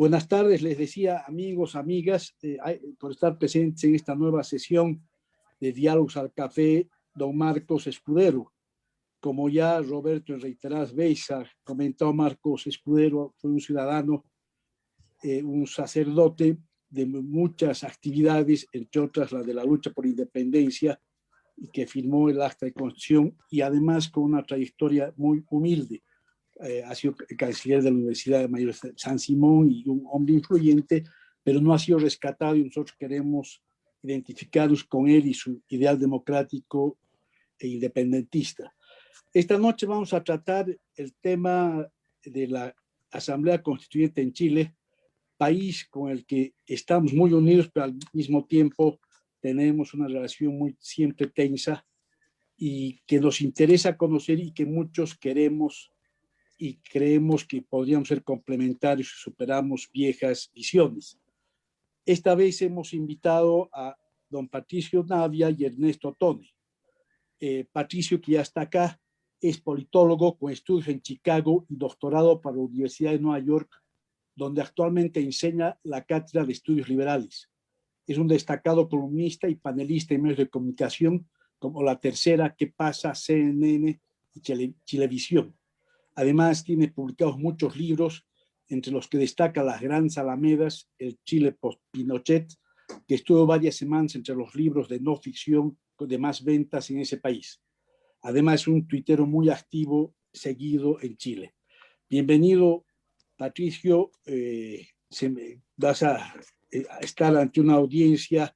Buenas tardes, les decía amigos, amigas, por estar presentes en esta nueva sesión de Diálogos al Café, don Marcos Escudero. Como ya Roberto en reiteradas veces comentó, Marcos Escudero fue un ciudadano, un sacerdote de muchas actividades, entre otras la de la lucha por independencia, y que firmó el acta de constitución, y además con una trayectoria muy humilde. Ha sido canciller de la Universidad Mayor de San Simón y un hombre influyente, pero no ha sido rescatado, y nosotros queremos identificarnos con él y su ideal democrático e independentista. Esta noche vamos a tratar el tema de la Asamblea Constituyente en Chile, país con el que estamos muy unidos, pero al mismo tiempo tenemos una relación muy siempre tensa y que nos interesa conocer y que muchos queremos y creemos que podríamos ser complementarios si superamos viejas visiones. Esta vez hemos invitado a don Patricio Navia y Ernesto Tone. Patricio, que ya está acá, es politólogo con estudios en Chicago y doctorado para la Universidad de Nueva York, donde actualmente enseña la Cátedra de Estudios Liberales. Es un destacado columnista y panelista en medios de comunicación como La Tercera, ¿Qué pasa?, CNN y Chilevisión. Además, tiene publicados muchos libros, entre los que destaca Las Grandes Alamedas, El Chile post-Pinochet, que estuvo varias semanas entre los libros de no ficción de más ventas en ese país. Además, es un tuitero muy activo, seguido en Chile. Bienvenido, Patricio. Vas a estar ante una audiencia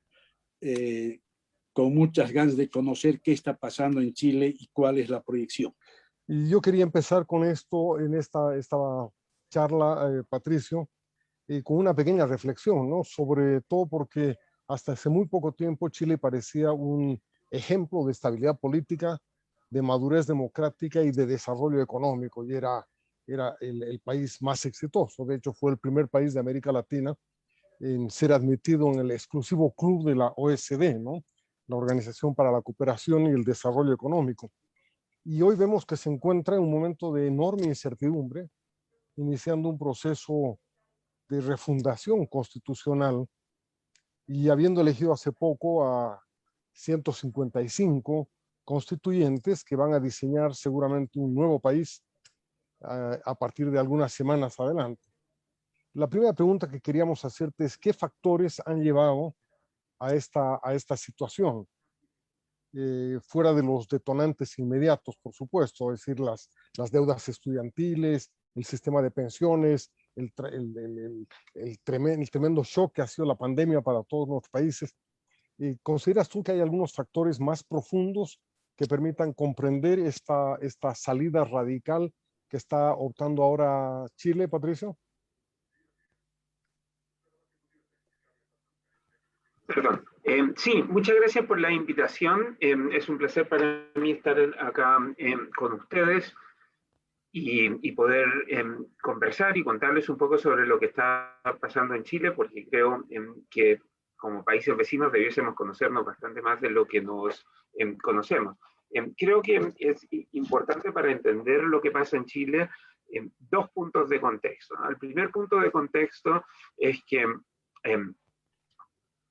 con muchas ganas de conocer qué está pasando en Chile y cuál es la proyección. Y yo quería empezar con esto, en esta charla, Patricio, con una pequeña reflexión, ¿no? Sobre todo porque hasta hace muy poco tiempo Chile parecía un ejemplo de estabilidad política, de madurez democrática y de desarrollo económico, y era el país más exitoso. De hecho, fue el primer país de América Latina en ser admitido en el exclusivo club de la OECD, ¿no? La Organización para la Cooperación y el Desarrollo Económico. Y hoy vemos que se encuentra en un momento de enorme incertidumbre, iniciando un proceso de refundación constitucional y habiendo elegido hace poco a 155 constituyentes que van a diseñar seguramente un nuevo país a partir de algunas semanas adelante. La primera pregunta que queríamos hacerte es ¿qué factores han llevado a esta situación? Fuera de los detonantes inmediatos, por supuesto, es decir, las deudas estudiantiles, el sistema de pensiones, el tremendo shock que ha sido la pandemia para todos los países. ¿Consideras tú que hay algunos factores más profundos que permitan comprender esta salida radical que está optando ahora Chile, Patricio? Perdón. Sí, muchas gracias por la invitación. Es un placer para mí estar acá con ustedes y poder conversar y contarles un poco sobre lo que está pasando en Chile, porque creo que como países vecinos debiésemos conocernos bastante más de lo que nos conocemos. Creo que es importante para entender lo que pasa en Chile dos puntos de contexto, ¿no? El primer punto de contexto es que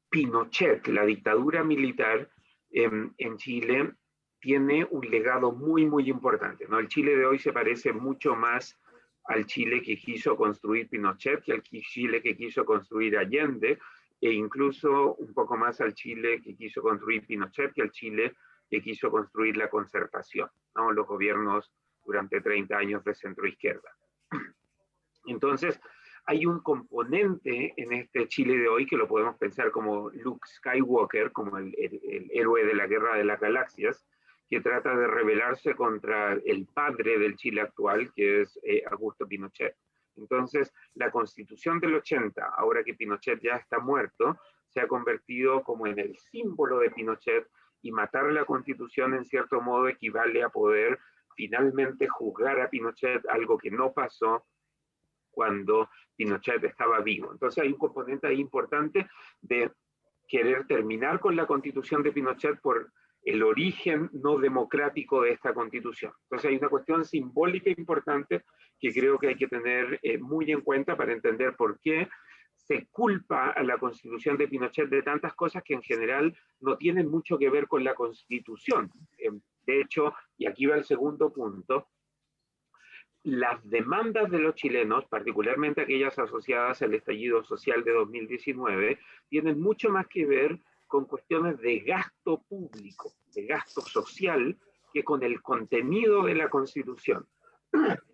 Pinochet, la dictadura militar en Chile, tiene un legado muy, muy importante, ¿no? El Chile de hoy se parece mucho más al Chile que quiso construir Pinochet que al Chile que quiso construir Allende, e incluso un poco más al Chile que quiso construir Pinochet que al Chile que quiso construir la Concertación, ¿no? Los gobiernos durante 30 años de centroizquierda. Entonces, hay un componente en este Chile de hoy que lo podemos pensar como Luke Skywalker, como el héroe de la Guerra de las Galaxias, que trata de rebelarse contra el padre del Chile actual, que es Augusto Pinochet. Entonces, la Constitución del 80, ahora que Pinochet ya está muerto, se ha convertido como en el símbolo de Pinochet, y matar la Constitución en cierto modo equivale a poder finalmente juzgar a Pinochet, algo que no pasó cuando Pinochet estaba vivo. Entonces hay un componente ahí importante de querer terminar con la Constitución de Pinochet por el origen no democrático de esta constitución. Entonces hay una cuestión simbólica importante que creo que hay que tener muy en cuenta para entender por qué se culpa a la constitución de Pinochet de tantas cosas que en general no tienen mucho que ver con la constitución. De hecho, y aquí va el segundo punto, las demandas de los chilenos, particularmente aquellas asociadas al estallido social de 2019, tienen mucho más que ver con cuestiones de gasto público, de gasto social, que con el contenido de la Constitución.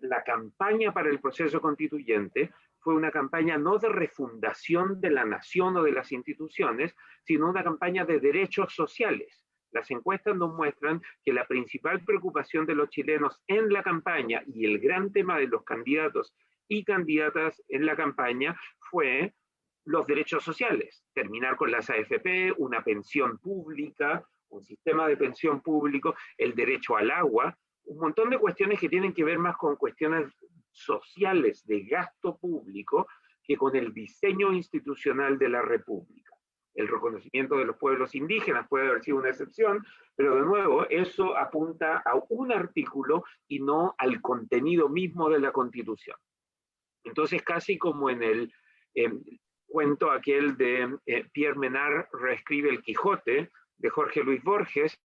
La campaña para el proceso constituyente fue una campaña no de refundación de la nación o de las instituciones, sino una campaña de derechos sociales. Las encuestas nos muestran que la principal preocupación de los chilenos en la campaña y el gran tema de los candidatos y candidatas en la campaña fue los derechos sociales, terminar con las AFP, una pensión pública, un sistema de pensión público, el derecho al agua, un montón de cuestiones que tienen que ver más con cuestiones sociales de gasto público que con el diseño institucional de la República. El reconocimiento de los pueblos indígenas puede haber sido una excepción, pero de nuevo, eso apunta a un artículo y no al contenido mismo de la Constitución. Entonces, casi como en el cuento aquel de Pierre Menard reescribe el Quijote, de Jorge Luis Borges,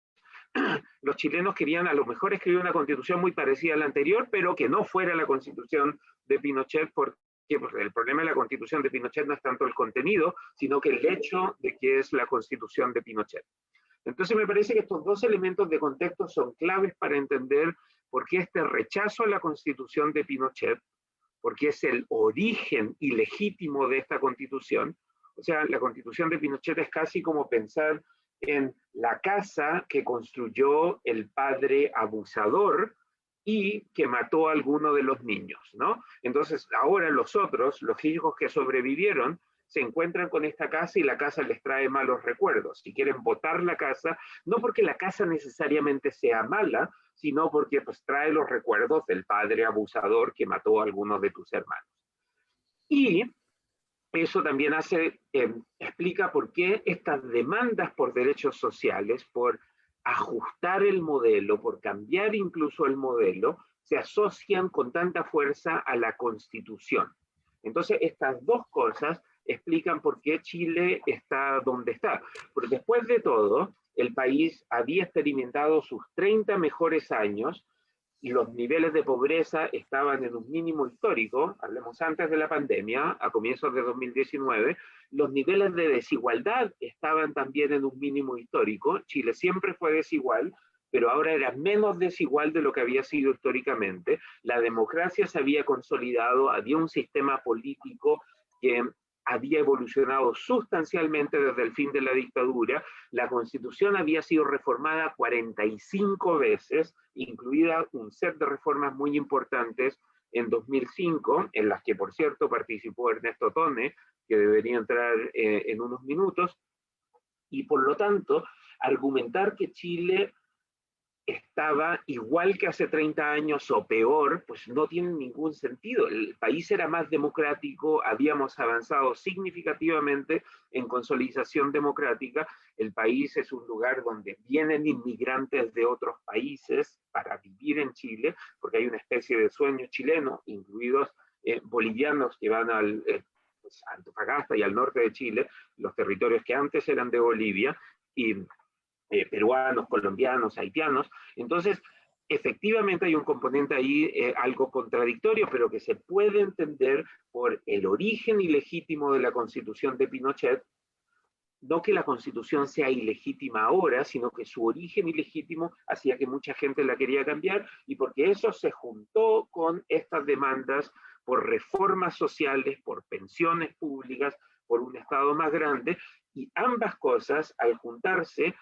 los chilenos querían a lo mejor escribir una constitución muy parecida a la anterior, pero que no fuera la constitución de Pinochet, porque el problema de la constitución de Pinochet no es tanto el contenido, sino que el hecho de que es la constitución de Pinochet. Entonces me parece que estos dos elementos de contexto son claves para entender por qué este rechazo a la constitución de Pinochet, porque es el origen ilegítimo de esta constitución. O sea, la constitución de Pinochet es casi como pensar en la casa que construyó el padre abusador y que mató a alguno de los niños, ¿no? Entonces, ahora los otros, los hijos que sobrevivieron, se encuentran con esta casa y la casa les trae malos recuerdos. Si quieren botar la casa, no porque la casa necesariamente sea mala, sino porque pues, trae los recuerdos del padre abusador que mató a algunos de tus hermanos. Y eso también explica por qué estas demandas por derechos sociales, por ajustar el modelo, por cambiar incluso el modelo, se asocian con tanta fuerza a la Constitución. Entonces, estas dos cosas explican por qué Chile está donde está. Porque después de todo, el país había experimentado sus 30 mejores años y los niveles de pobreza estaban en un mínimo histórico, hablemos antes de la pandemia, a comienzos de 2019, los niveles de desigualdad estaban también en un mínimo histórico, Chile siempre fue desigual, pero ahora era menos desigual de lo que había sido históricamente, la democracia se había consolidado, había un sistema político que había evolucionado sustancialmente desde el fin de la dictadura, la Constitución había sido reformada 45 veces, incluida un set de reformas muy importantes en 2005, en las que por cierto participó Ernesto Tone, que debería entrar en unos minutos, y por lo tanto, argumentar que Chile estaba igual que hace 30 años o peor, pues no tiene ningún sentido. El país era más democrático, habíamos avanzado significativamente en consolidación democrática, el país es un lugar donde vienen inmigrantes de otros países para vivir en Chile, porque hay una especie de sueño chileno, incluidos bolivianos que van al Antofagasta y al norte de Chile, los territorios que antes eran de Bolivia, y peruanos, colombianos, haitianos. Entonces, efectivamente hay un componente ahí algo contradictorio, pero que se puede entender por el origen ilegítimo de la Constitución de Pinochet, no que la Constitución sea ilegítima ahora, sino que su origen ilegítimo hacía que mucha gente la quería cambiar, y porque eso se juntó con estas demandas por reformas sociales, por pensiones públicas, por un Estado más grande, y ambas cosas, al juntarse,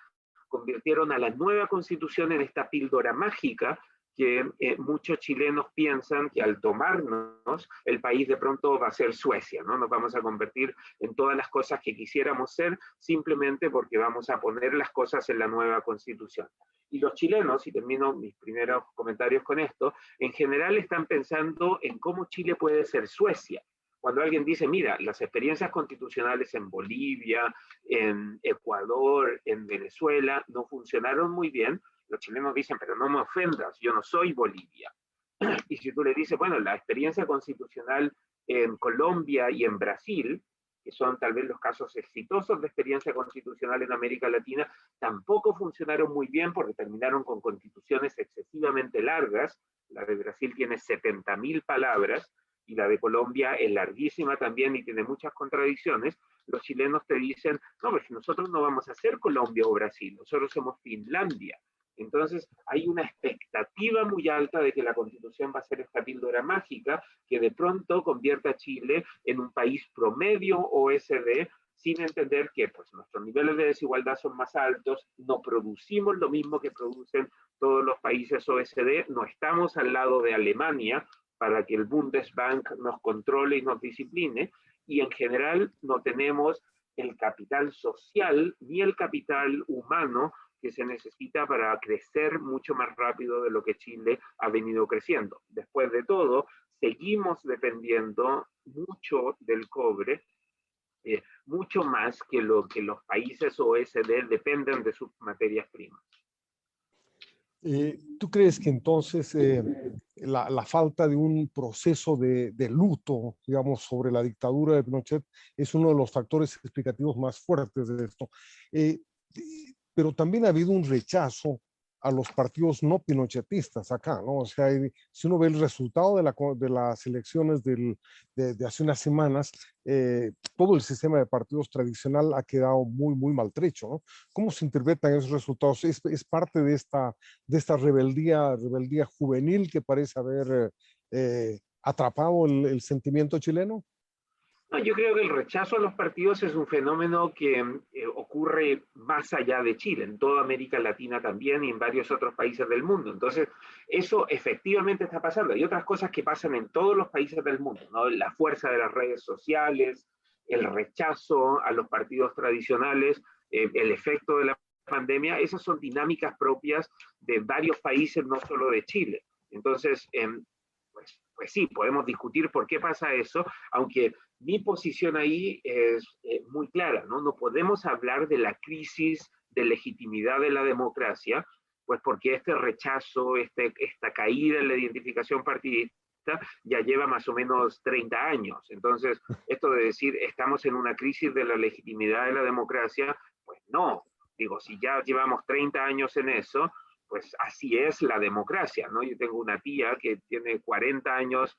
convirtieron a la nueva Constitución en esta píldora mágica que muchos chilenos piensan que al tomarnos, el país de pronto va a ser Suecia, ¿no? Nos vamos a convertir en todas las cosas que quisiéramos ser, simplemente porque vamos a poner las cosas en la nueva Constitución. Y los chilenos, y termino mis primeros comentarios con esto, en general están pensando en cómo Chile puede ser Suecia. cuando alguien dice, mira, las experiencias constitucionales en Bolivia, en Ecuador, en Venezuela, no funcionaron muy bien, los chilenos dicen, pero no me ofendas, yo no soy Bolivia. Y si tú le dices, bueno, la experiencia constitucional en Colombia y en Brasil, que son tal vez los casos exitosos de experiencia constitucional en América Latina, tampoco funcionaron muy bien porque terminaron con constituciones excesivamente largas. La de Brasil tiene 70.000 palabras y la de Colombia es larguísima también y tiene muchas contradicciones. Los chilenos te dicen, no, pues nosotros no vamos a ser Colombia o Brasil, nosotros somos Finlandia. Entonces hay una expectativa muy alta de que la Constitución va a ser esta píldora mágica que de pronto convierta a Chile en un país promedio OSD, sin entender que pues, nuestros niveles de desigualdad son más altos, no producimos lo mismo que producen todos los países OSD, no estamos al lado de Alemania para que el Bundesbank nos controle y nos discipline, y en general no tenemos el capital social ni el capital humano que se necesita para crecer mucho más rápido de lo que Chile ha venido creciendo. Después de todo, seguimos dependiendo mucho del cobre, mucho más que lo que los países OSD dependen de sus materias primas. ¿Tú crees que entonces la falta de un proceso de luto, digamos, sobre la dictadura de Pinochet es uno de los factores explicativos más fuertes de esto? Pero también ha habido un rechazo a los partidos no pinochetistas acá, ¿no? O sea, si uno ve el resultado de las elecciones de hace unas semanas, todo el sistema de partidos tradicional ha quedado muy, muy maltrecho, ¿no? ¿Cómo se interpretan esos resultados? ¿Es parte de esta rebeldía juvenil que parece haber atrapado el sentimiento chileno? No, yo creo que el rechazo a los partidos es un fenómeno que ocurre más allá de Chile, en toda América Latina también y en varios otros países del mundo. Entonces, eso efectivamente está pasando. Hay otras cosas que pasan en todos los países del mundo, ¿no? La fuerza de las redes sociales, el rechazo a los partidos tradicionales, el efecto de la pandemia, esas son dinámicas propias de varios países, no solo de Chile. Entonces, pues sí, podemos discutir por qué pasa eso, aunque mi posición ahí es muy clara, ¿no? No podemos hablar de la crisis de legitimidad de la democracia, pues porque este rechazo, esta caída en la identificación partidista ya lleva más o menos 30 años. Entonces, esto de decir estamos en una crisis de la legitimidad de la democracia, pues no. Digo, si ya llevamos 30 años en eso, pues así es la democracia, ¿no? Yo tengo una tía que tiene 40 años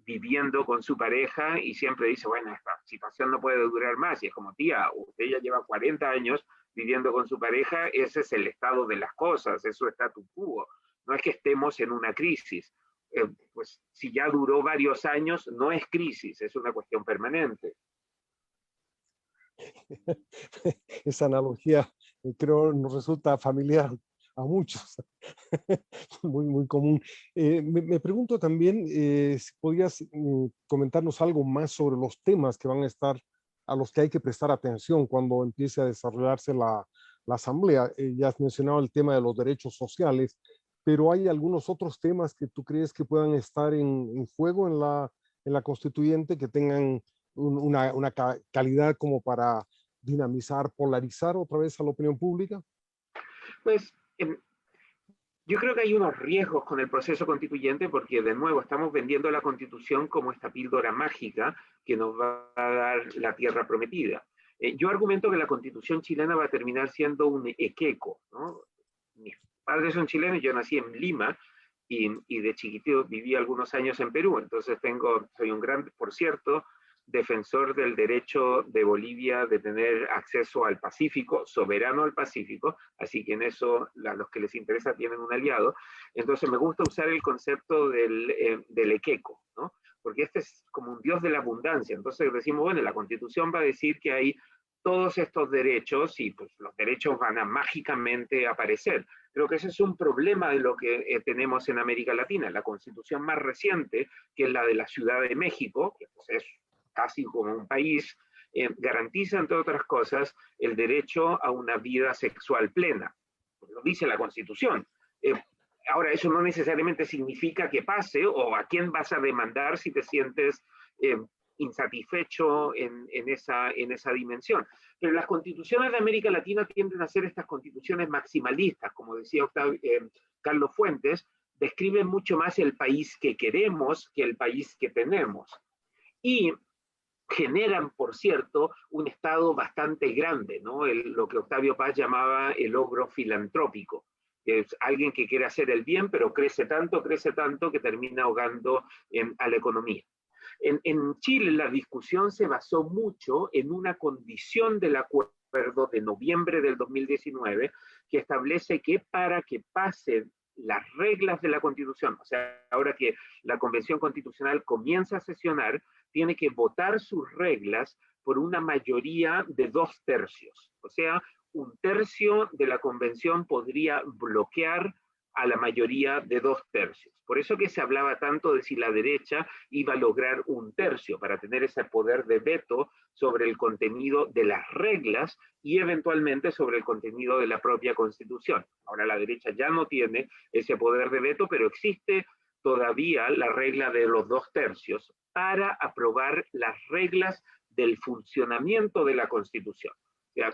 viviendo con su pareja y siempre dice, bueno, esta situación no puede durar más. Y es como, tía, usted ya lleva 40 años viviendo con su pareja, ese es el estado de las cosas, eso es statu quo. No es que estemos en una crisis. Pues si ya duró varios años, no es crisis, es una cuestión permanente. Esa analogía creo nos resulta familiar a muchos, muy, muy común. Me pregunto también si podías comentarnos algo más sobre los temas que van a estar, a los que hay que prestar atención cuando empiece a desarrollarse la asamblea. Ya has mencionado el tema de los derechos sociales, pero ¿hay algunos otros temas que tú crees que puedan estar en juego en la constituyente, que tengan una calidad como para dinamizar, polarizar otra vez a la opinión pública? Pues yo creo que hay unos riesgos con el proceso constituyente porque, de nuevo, estamos vendiendo la Constitución como esta píldora mágica que nos va a dar la tierra prometida. Yo argumento que la Constitución chilena va a terminar siendo un equeco, ¿no? Mis padres son chilenos, yo nací en Lima y de chiquitito viví algunos años en Perú, entonces soy un gran, por cierto, defensor del derecho de Bolivia de tener acceso al Pacífico, soberano al Pacífico, así que en eso a los que les interesa tienen un aliado. Entonces me gusta usar el concepto del equeco, ¿no? Porque este es como un dios de la abundancia. Entonces decimos, bueno, la Constitución va a decir que hay todos estos derechos y pues los derechos van a mágicamente aparecer. Creo que ese es un problema de lo que tenemos en América Latina. La Constitución más reciente, que es la de la Ciudad de México, que pues es casi como un país, garantiza, entre otras cosas, el derecho a una vida sexual plena. Lo dice la Constitución. Ahora, eso no necesariamente significa que pase o a quién vas a demandar si te sientes insatisfecho en esa dimensión. Pero las constituciones de América Latina tienden a ser estas constituciones maximalistas, como decía Carlos Fuentes, describen mucho más el país que queremos que el país que tenemos. Y generan, por cierto, un Estado bastante grande, ¿no? Lo que Octavio Paz llamaba el ogro filantrópico, que es alguien que quiere hacer el bien, pero crece tanto que termina ahogando a la economía. En Chile la discusión se basó mucho en una condición del acuerdo de noviembre del 2019 que establece que para que pasen las reglas de la Constitución, o sea, ahora que la Convención Constitucional comienza a sesionar, tiene que votar sus reglas por una mayoría de 2/3. O sea, 1/3 de la Convención podría bloquear a la mayoría de 2/3. Por eso que se hablaba tanto de si la derecha iba a lograr 1/3 para tener ese poder de veto sobre el contenido de las reglas y eventualmente sobre el contenido de la propia Constitución. Ahora la derecha ya no tiene ese poder de veto, pero existe todavía la regla de los 2/3 para aprobar las reglas del funcionamiento de la Constitución.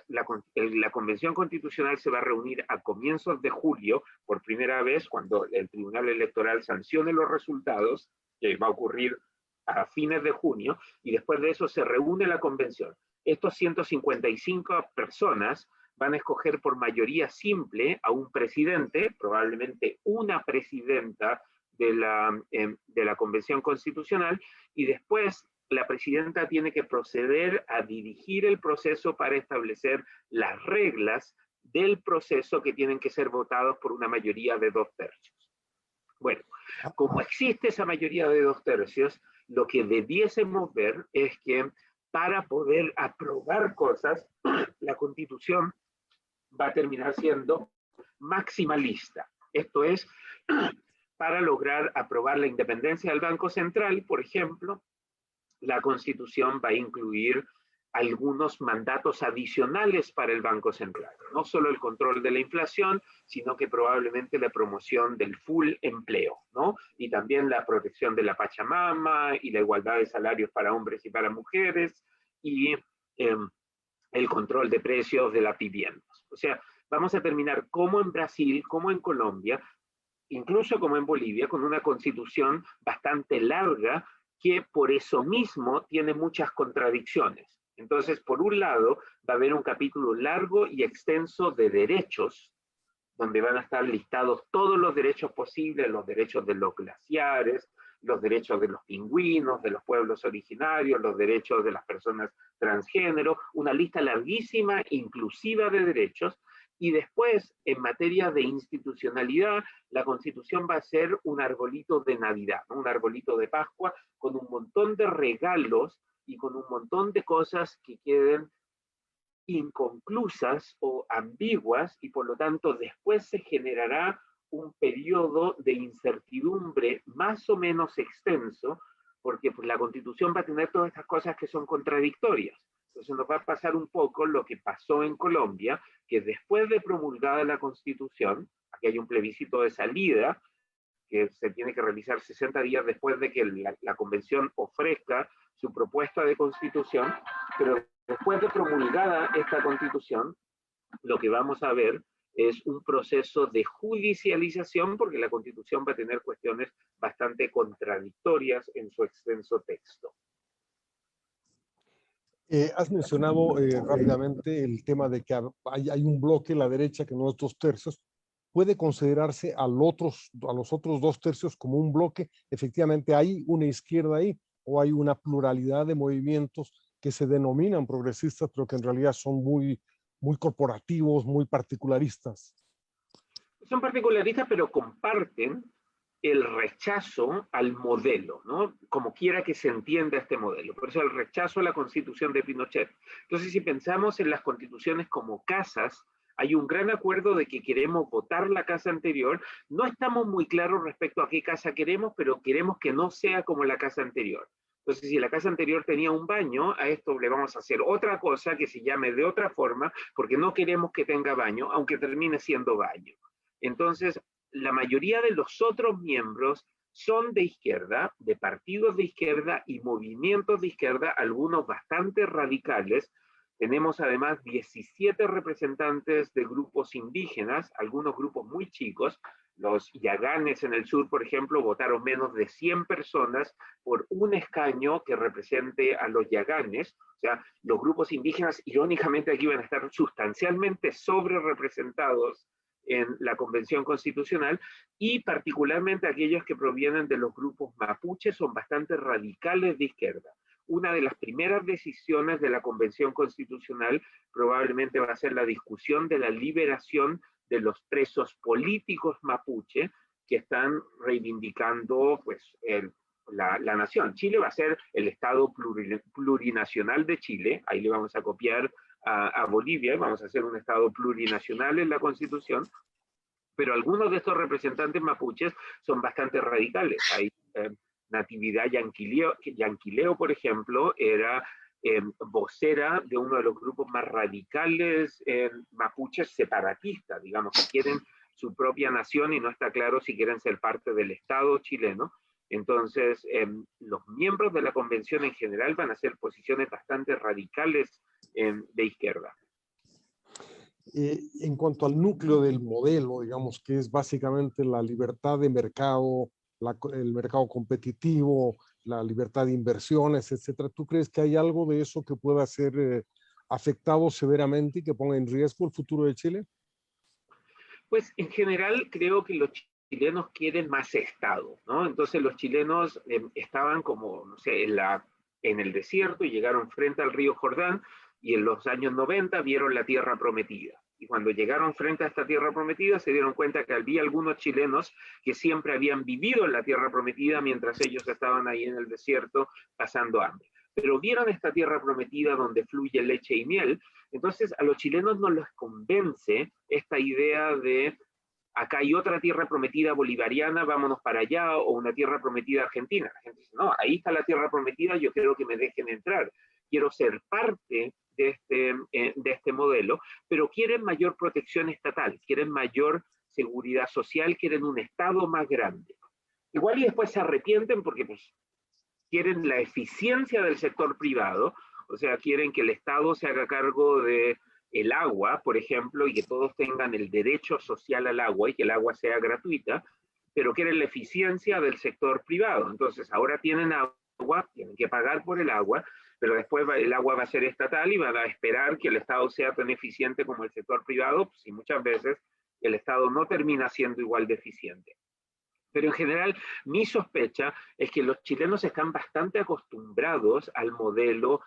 La Convención Constitucional se va a reunir a comienzos de julio, por primera vez, cuando el Tribunal Electoral sancione los resultados, que va a ocurrir a fines de junio, y después de eso se reúne la Convención. Estos 155 personas van a escoger por mayoría simple a un presidente, probablemente una presidenta de la Convención Constitucional, y después la presidenta tiene que proceder a dirigir el proceso para establecer las reglas del proceso que tienen que ser votados por una mayoría de 2/3. Bueno, como existe esa mayoría de 2/3, lo que debiésemos ver es que para poder aprobar cosas, la Constitución va a terminar siendo maximalista. Esto es, para lograr aprobar la independencia del Banco Central, por ejemplo, la Constitución va a incluir algunos mandatos adicionales para el Banco Central. No solo el control de la inflación, sino que probablemente la promoción del full empleo, ¿no? Y también la protección de la Pachamama y la igualdad de salarios para hombres y para mujeres y el control de precios de las viviendas. O sea, vamos a terminar como en Brasil, como en Colombia, incluso como en Bolivia, con una constitución bastante larga que por eso mismo tiene muchas contradicciones. Entonces, por un lado, va a haber un capítulo largo y extenso de derechos, donde van a estar listados todos los derechos posibles, los derechos de los glaciares, los derechos de los pingüinos, de los pueblos originarios, los derechos de las personas transgénero, una lista larguísima, inclusiva de derechos. Y después, en materia de institucionalidad, la Constitución va a ser un arbolito de Navidad, ¿no? Un arbolito de Pascua, con un montón de regalos y con un montón de cosas que queden inconclusas o ambiguas, y por lo tanto después se generará un periodo de incertidumbre más o menos extenso, porque pues, la Constitución va a tener todas estas cosas que son contradictorias. Entonces nos va a pasar un poco lo que pasó en Colombia, que después de promulgada la Constitución, aquí hay un plebiscito de salida, que se tiene que realizar 60 días después de que la Convención ofrezca su propuesta de Constitución, pero después de promulgada esta Constitución, lo que vamos a ver es un proceso de judicialización, porque la Constitución va a tener cuestiones bastante contradictorias en su extenso texto. Has mencionado rápidamente el tema de que hay un bloque, la derecha, que no es 2/3. ¿Puede considerarse a los otros 2/3 como un bloque? Efectivamente, ¿hay una izquierda ahí o hay una pluralidad de movimientos que se denominan progresistas, pero que en realidad son muy corporativos, muy particularistas? Son particularistas, pero comparten el rechazo al modelo, ¿no? Como quiera que se entienda este modelo. Por eso el rechazo a la Constitución de Pinochet. Entonces, si pensamos en las constituciones como casas, hay un gran acuerdo de que queremos votar la casa anterior. No estamos muy claros respecto a qué casa queremos, pero queremos que no sea como la casa anterior. Entonces, si la casa anterior tenía un baño, a esto le vamos a hacer otra cosa que se llame de otra forma, porque no queremos que tenga baño, aunque termine siendo baño. Entonces, la mayoría de los otros miembros son de izquierda, de partidos de izquierda y movimientos de izquierda, algunos bastante radicales. Tenemos además 17 representantes de grupos indígenas, algunos grupos muy chicos. Los yaganes en el sur, por ejemplo, votaron menos de 100 personas por un escaño que represente a los yaganes. O sea, los grupos indígenas, irónicamente, aquí van a estar sustancialmente sobre representados en la Convención Constitucional, y particularmente aquellos que provienen de los grupos mapuches son bastante radicales de izquierda. Una de las primeras decisiones de la Convención Constitucional probablemente va a ser la discusión de la liberación de los presos políticos mapuche que están reivindicando pues, la nación. Chile va a ser el Estado plurinacional de Chile, ahí le vamos a copiar a Bolivia, vamos a hacer un Estado plurinacional en la Constitución, pero algunos de estos representantes mapuches son bastante radicales. Hay Natividad Yanquileo, por ejemplo, era vocera de uno de los grupos más radicales mapuches separatistas, digamos, que quieren su propia nación y no está claro si quieren ser parte del Estado chileno. Entonces, los miembros de la convención en general van a hacer posiciones bastante radicales de izquierda. En cuanto al núcleo del modelo, digamos que es básicamente la libertad de mercado, el mercado competitivo, la libertad de inversiones, etcétera. ¿Tú crees que hay algo de eso que pueda ser afectado severamente y que ponga en riesgo el futuro de Chile? Pues en general creo que los chilenos quieren más Estado, ¿no? Entonces los chilenos estaban como, no sé, en el desierto y llegaron frente al río Jordán, y en los años 90 vieron la tierra prometida. Y cuando llegaron frente a esta tierra prometida se dieron cuenta que había algunos chilenos que siempre habían vivido en la tierra prometida mientras ellos estaban ahí en el desierto pasando hambre. Pero vieron esta tierra prometida donde fluye leche y miel. Entonces a los chilenos no les convence esta idea de acá hay otra tierra prometida bolivariana, vámonos para allá, o una tierra prometida argentina. La gente dice, no, ahí está la tierra prometida, yo quiero que me dejen entrar. Quiero ser parte de este modelo, pero quieren mayor protección estatal, quieren mayor seguridad social, quieren un Estado más grande. Igual y después se arrepienten porque pues, quieren la eficiencia del sector privado, o sea, quieren que el Estado se haga cargo de el agua, por ejemplo, y que todos tengan el derecho social al agua y que el agua sea gratuita, pero quieren la eficiencia del sector privado. Entonces, ahora tienen agua, tienen que pagar por el agua, pero después el agua va a ser estatal y van a esperar que el Estado sea tan eficiente como el sector privado, pues, y muchas veces el Estado no termina siendo igual de eficiente. Pero en general, mi sospecha es que los chilenos están bastante acostumbrados al modelo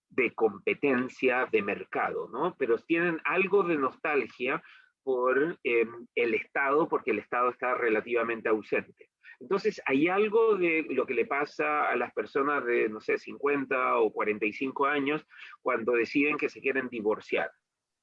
de competencia de mercado, ¿no? Pero tienen algo de nostalgia por el Estado, porque el Estado está relativamente ausente. Entonces, hay algo de lo que le pasa a las personas de, no sé, 50 o 45 años cuando deciden que se quieren divorciar,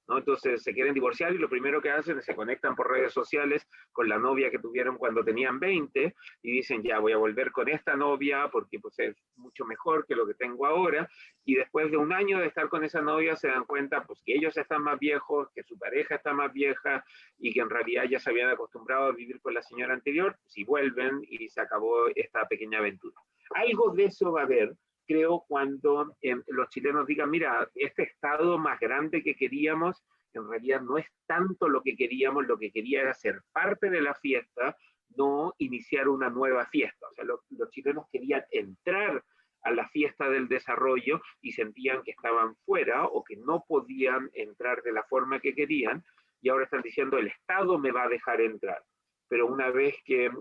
¿no? Entonces se quieren divorciar y lo primero que hacen es se conectan por redes sociales con la novia que tuvieron cuando tenían 20 y dicen, ya voy a volver con esta novia porque pues, es mucho mejor que lo que tengo ahora, y después de un año de estar con esa novia se dan cuenta pues, que ellos están más viejos, que su pareja está más vieja y que en realidad ya se habían acostumbrado a vivir con la señora anterior, si vuelven y se acabó esta pequeña aventura. Algo de eso va a haber, creo, cuando los chilenos digan, mira, este Estado más grande que queríamos, en realidad no es tanto lo que queríamos, lo que quería era ser parte de la fiesta, no iniciar una nueva fiesta. O sea, los chilenos querían entrar a la fiesta del desarrollo y sentían que estaban fuera o que no podían entrar de la forma que querían, y ahora están diciendo, el Estado me va a dejar entrar. Pero una vez que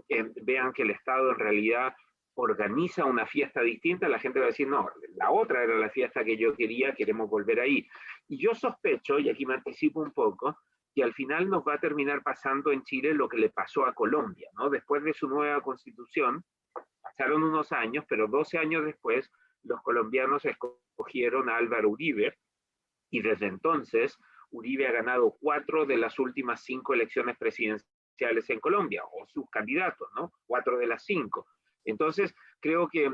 vean que el Estado en realidad organiza una fiesta distinta, la gente va a decir, no, la otra era la fiesta que yo quería, queremos volver ahí. Y yo sospecho, y aquí me anticipo un poco, que al final nos va a terminar pasando en Chile lo que le pasó a Colombia, ¿no? Después de su nueva constitución, pasaron unos años, pero 12 años después, los colombianos escogieron a Álvaro Uribe, y desde entonces, Uribe ha ganado 4 de las últimas 5 elecciones presidenciales en Colombia, o sus candidatos, ¿no? 4 de las 5. Entonces, creo que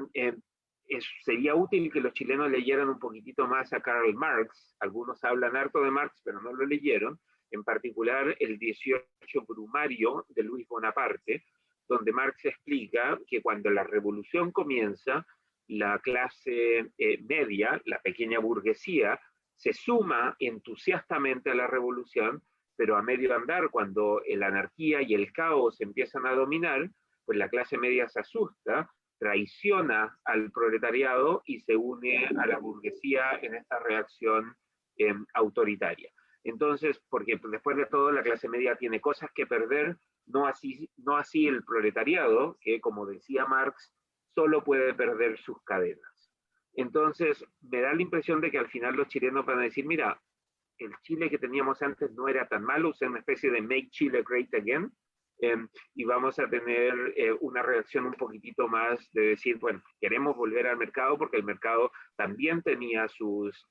sería útil que los chilenos leyeran un poquitito más a Karl Marx. Algunos hablan harto de Marx, pero no lo leyeron. En particular, el 18 Brumario de Luis Bonaparte, donde Marx explica que cuando la revolución comienza, la clase media, la pequeña burguesía, se suma entusiastamente a la revolución, pero a medio andar, cuando la anarquía y el caos empiezan a dominar, pues la clase media se asusta, traiciona al proletariado y se une a la burguesía en esta reacción autoritaria. Entonces, porque después de todo la clase media tiene cosas que perder, no así el proletariado, que como decía Marx, solo puede perder sus cadenas. Entonces, me da la impresión de que al final los chilenos van a decir, mira, el Chile que teníamos antes no era tan malo, es una especie de Make Chile Great Again, y vamos a tener una reacción un poquitito más de decir, bueno, queremos volver al mercado porque el mercado también tenía sus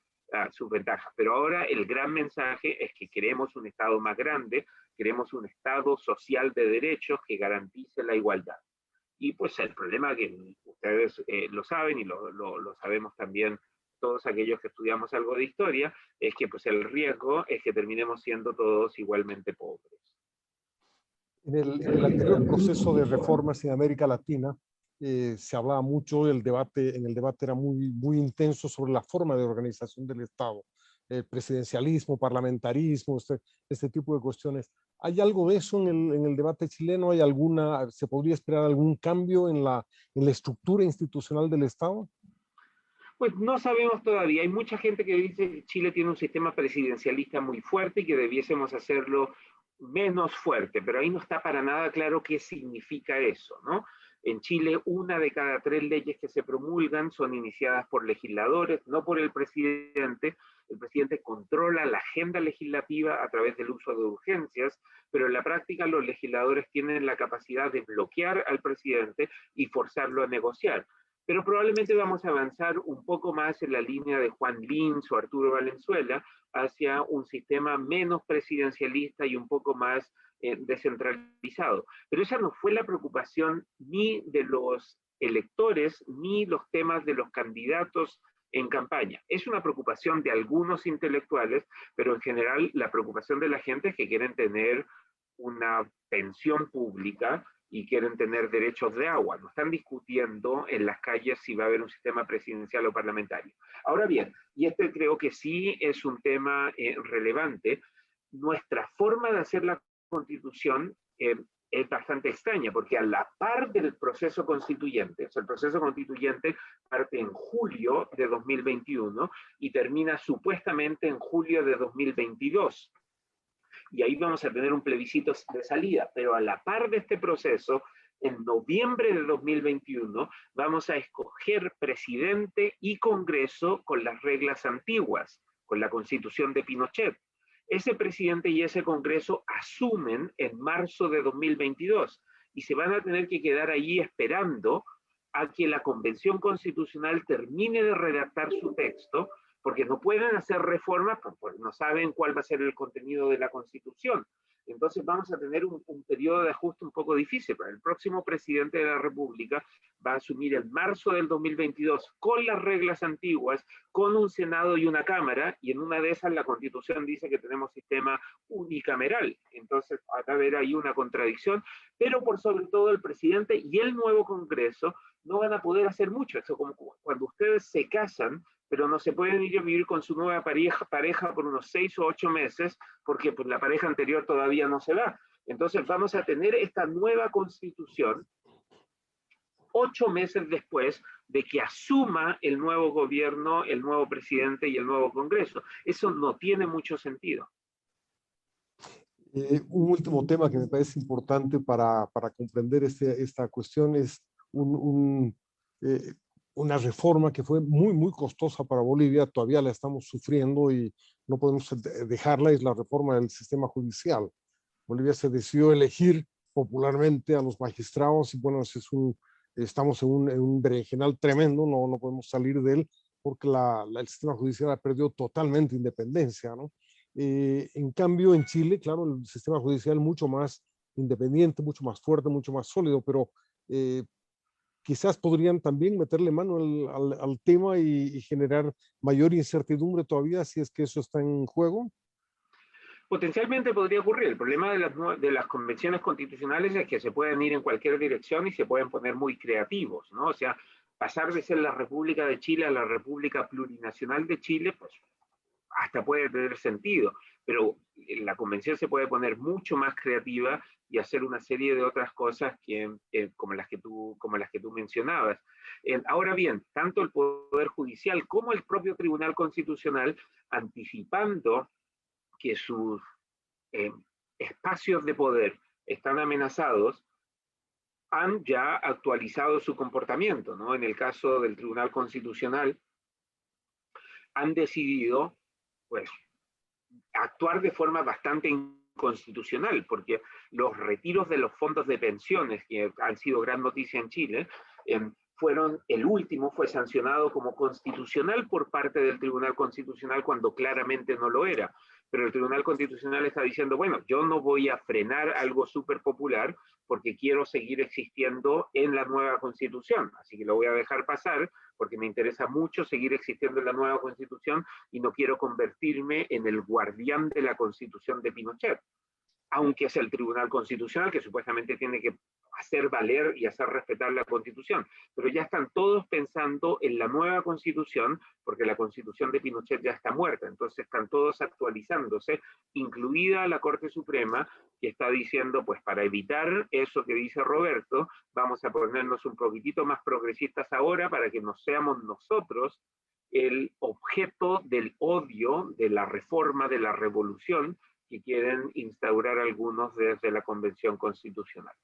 ventajas, pero ahora el gran mensaje es que queremos un Estado más grande, queremos un Estado social de derechos que garantice la igualdad. Y pues el problema que ustedes lo saben y lo sabemos también todos aquellos que estudiamos algo de historia, es que pues el riesgo es que terminemos siendo todos igualmente pobres. En el anterior proceso de reformas en América Latina se hablaba mucho, en el debate era muy intenso sobre la forma de organización del Estado, el presidencialismo, parlamentarismo, este tipo de cuestiones. ¿Hay algo de eso en el debate chileno? ¿Se podría esperar algún cambio en la estructura institucional del Estado? Pues no sabemos todavía. Hay mucha gente que dice que Chile tiene un sistema presidencialista muy fuerte y que debiésemos hacerlo menos fuerte, pero ahí no está para nada claro qué significa eso, ¿no? En Chile, 1 de cada 3 leyes que se promulgan son iniciadas por legisladores, no por el presidente. El presidente controla la agenda legislativa a través del uso de urgencias, pero en la práctica los legisladores tienen la capacidad de bloquear al presidente y forzarlo a negociar. Pero probablemente vamos a avanzar un poco más en la línea de Juan Lins o Arturo Valenzuela hacia un sistema menos presidencialista y un poco más descentralizado. Pero esa no fue la preocupación ni de los electores ni los temas de los candidatos en campaña. Es una preocupación de algunos intelectuales, pero en general la preocupación de la gente es que quieren tener una pensión pública y quieren tener derechos de agua. No están discutiendo en las calles si va a haber un sistema presidencial o parlamentario. Ahora bien, y este creo que sí es un tema relevante, nuestra forma de hacer la Constitución es bastante extraña, porque a la par del proceso constituyente, o sea, el proceso constituyente parte en julio de 2021 y termina supuestamente en julio de 2022. Y ahí vamos a tener un plebiscito de salida, pero a la par de este proceso, en noviembre de 2021 vamos a escoger presidente y Congreso con las reglas antiguas, con la Constitución de Pinochet. Ese presidente y ese Congreso asumen en marzo de 2022 y se van a tener que quedar allí esperando a que la Convención Constitucional termine de redactar su texto, porque no pueden hacer reformas porque no saben cuál va a ser el contenido de la Constitución. Entonces vamos a tener un periodo de ajuste un poco difícil. El próximo presidente de la República va a asumir en marzo del 2022 con las reglas antiguas, con un Senado y una Cámara, y en una de esas la Constitución dice que tenemos sistema unicameral. Entonces va a haber ahí una contradicción, pero por sobre todo el presidente y el nuevo Congreso no van a poder hacer mucho. Eso como cuando ustedes se casan, pero no se pueden ir a vivir con su nueva pareja por unos 6 o 8 meses, porque pues, la pareja anterior todavía no se va. Entonces vamos a tener esta nueva Constitución 8 meses después de que asuma el nuevo gobierno, el nuevo presidente y el nuevo Congreso. Eso no tiene mucho sentido. Un último tema que me parece importante para comprender esta cuestión es una reforma que fue muy costosa para Bolivia, todavía la estamos sufriendo y no podemos dejarla, es la reforma del sistema judicial. Bolivia se decidió elegir popularmente a los magistrados y bueno, estamos en un berenjenal tremendo, no podemos salir de él porque el sistema judicial ha perdido totalmente independencia, ¿no? En cambio, en Chile, claro, el sistema judicial mucho más independiente, mucho más fuerte, mucho más sólido, pero quizás podrían también meterle mano al tema y generar mayor incertidumbre todavía si es que eso está en juego. Potencialmente podría ocurrir. El problema de las convenciones constitucionales es que se pueden ir en cualquier dirección y se pueden poner muy creativos, ¿no? O sea, pasar de ser la República de Chile a la República Plurinacional de Chile, pues hasta puede tener sentido, pero la convención se puede poner mucho más creativa y hacer una serie de otras cosas como las que tú mencionabas. Ahora bien, tanto el Poder Judicial como el propio Tribunal Constitucional, anticipando que sus espacios de poder están amenazados, han ya actualizado su comportamiento, ¿no? En el caso del Tribunal Constitucional, han decidido, pues, actuar de forma bastante inconstitucional, porque los retiros de los fondos de pensiones, que han sido gran noticia en Chile, el último fue sancionado como constitucional por parte del Tribunal Constitucional cuando claramente no lo era. Pero el Tribunal Constitucional está diciendo, bueno, yo no voy a frenar algo súper popular porque quiero seguir existiendo en la nueva Constitución. Así que lo voy a dejar pasar porque me interesa mucho seguir existiendo en la nueva Constitución y no quiero convertirme en el guardián de la Constitución de Pinochet. Aunque es el Tribunal Constitucional que supuestamente tiene que hacer valer y hacer respetar la Constitución. Pero ya están todos pensando en la nueva Constitución, porque la Constitución de Pinochet ya está muerta, entonces están todos actualizándose, incluida la Corte Suprema, que está diciendo, pues para evitar eso que dice Roberto, vamos a ponernos un poquitito más progresistas ahora para que no seamos nosotros el objeto del odio, de la reforma, de la revolución, que quieren instaurar algunos desde la Convención Constitucional.